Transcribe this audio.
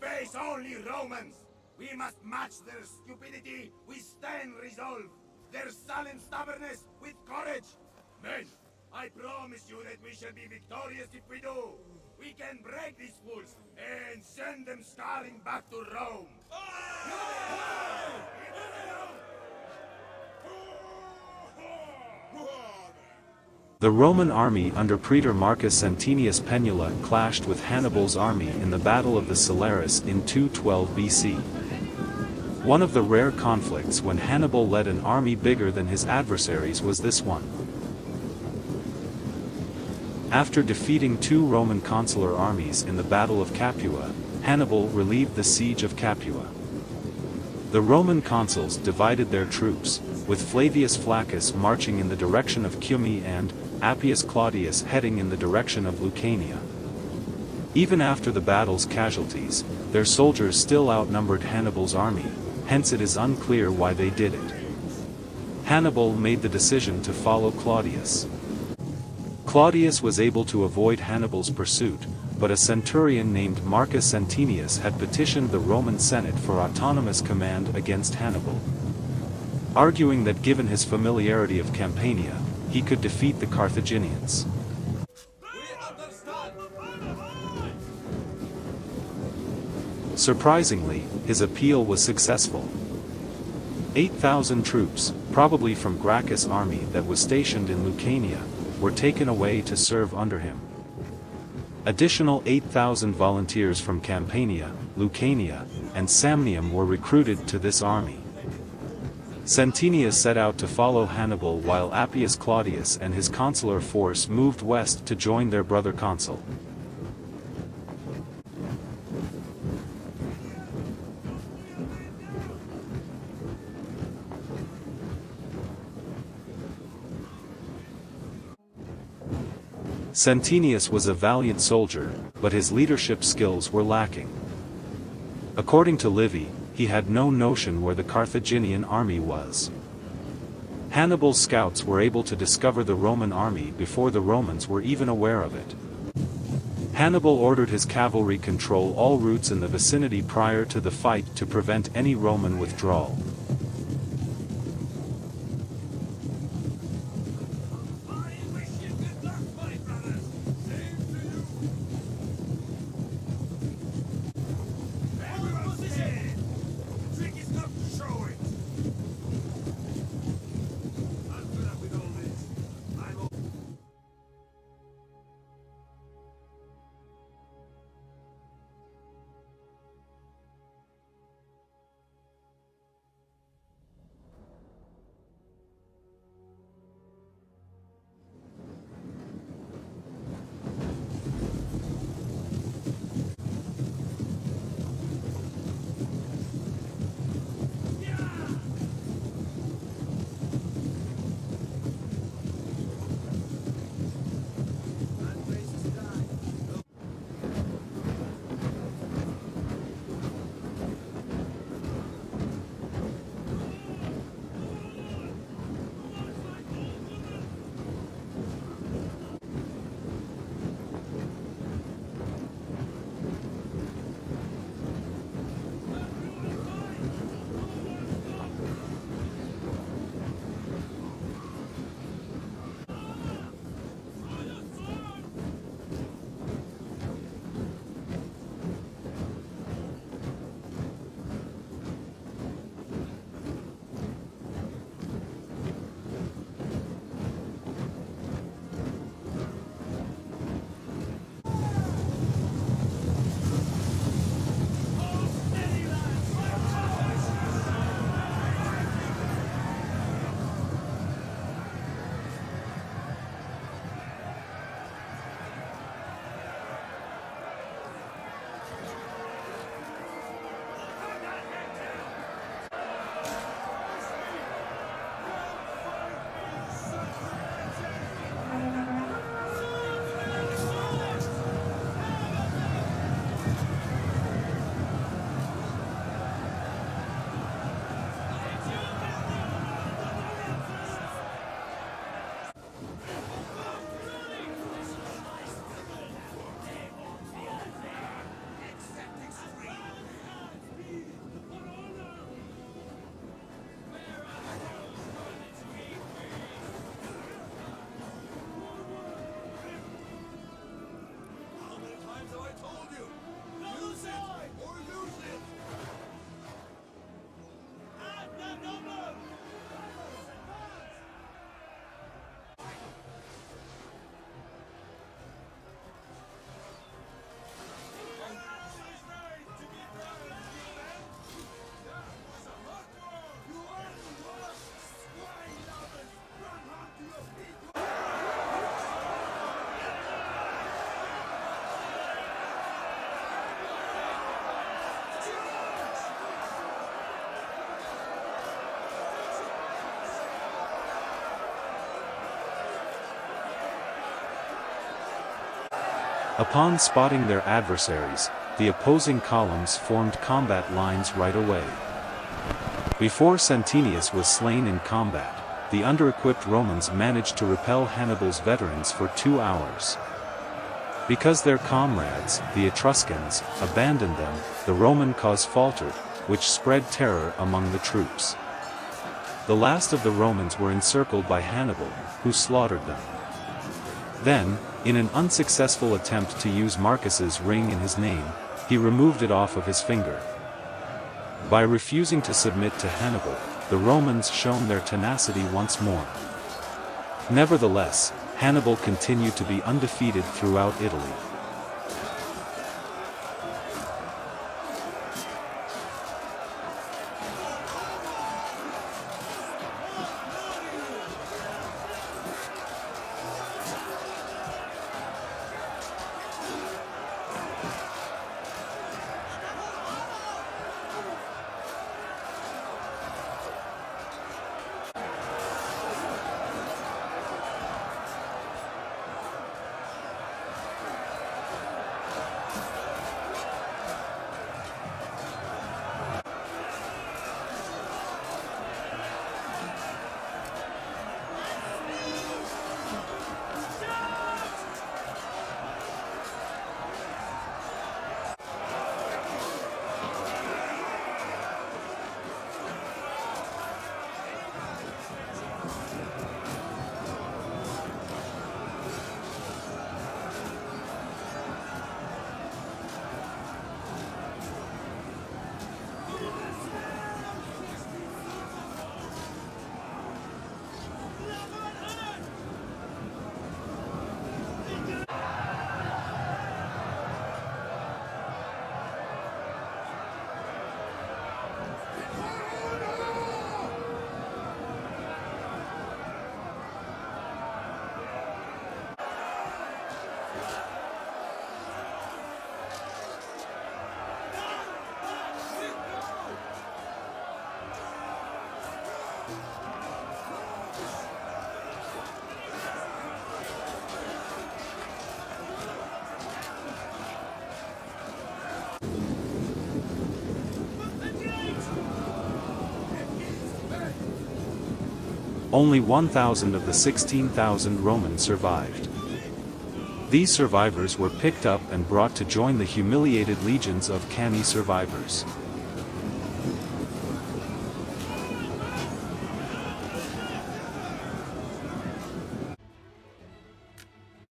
face only Romans! We must match their stupidity with stern resolve, their sullen stubbornness with courage! Men, I promise you that we shall be victorious if we do! We can break these fools and send them skulling back to Rome! The Roman army under praetor Marcus Santinius Penula clashed with Hannibal's army in the Battle of the Salaris in 212 BC. One of the rare conflicts when Hannibal led an army bigger than his adversaries was this one. After defeating two Roman consular armies in the Battle of Capua, Hannibal relieved the siege of Capua. The Roman consuls divided their troops, with Flavius Flaccus marching in the direction of Cumae and Appius Claudius heading in the direction of Lucania. Even after the battle's casualties, their soldiers still outnumbered Hannibal's army, hence it is unclear why they did it. Hannibal made the decision to follow Claudius. Claudius was able to avoid Hannibal's pursuit, but a centurion named Marcus Santinius had petitioned the Roman Senate for autonomous command against Hannibal, arguing that given his familiarity of Campania, he could defeat the Carthaginians. Surprisingly, his appeal was successful. 8,000 troops, probably from Gracchus' army that was stationed in Lucania, were taken away to serve under him. Additional 8,000 volunteers from Campania, Lucania, and Samnium were recruited to this army. Santinius set out to follow Hannibal while Appius Claudius and his consular force moved west to join their brother consul. Santinius was a valiant soldier, but his leadership skills were lacking. According to Livy, he had no notion where the Carthaginian army was. Hannibal's scouts were able to discover the Roman army before the Romans were even aware of it. Hannibal ordered his cavalry control all routes in the vicinity prior to the fight to prevent any Roman withdrawal. Upon spotting their adversaries, the opposing columns formed combat lines right away. Before Centenius was slain in combat, the under-equipped Romans managed to repel Hannibal's veterans for 2 hours. Because their comrades, the Etruscans, abandoned them, the Roman cause faltered, which spread terror among the troops. The last of the Romans were encircled by Hannibal, who slaughtered them. Then, in an unsuccessful attempt to use Marcus's ring in his name, he removed it off of his finger. By refusing to submit to Hannibal, the Romans shown their tenacity once more. Nevertheless, Hannibal continued to be undefeated throughout Italy. Only 1,000 of the 16,000 Romans survived. These survivors were picked up and brought to join the humiliated legions of canny survivors.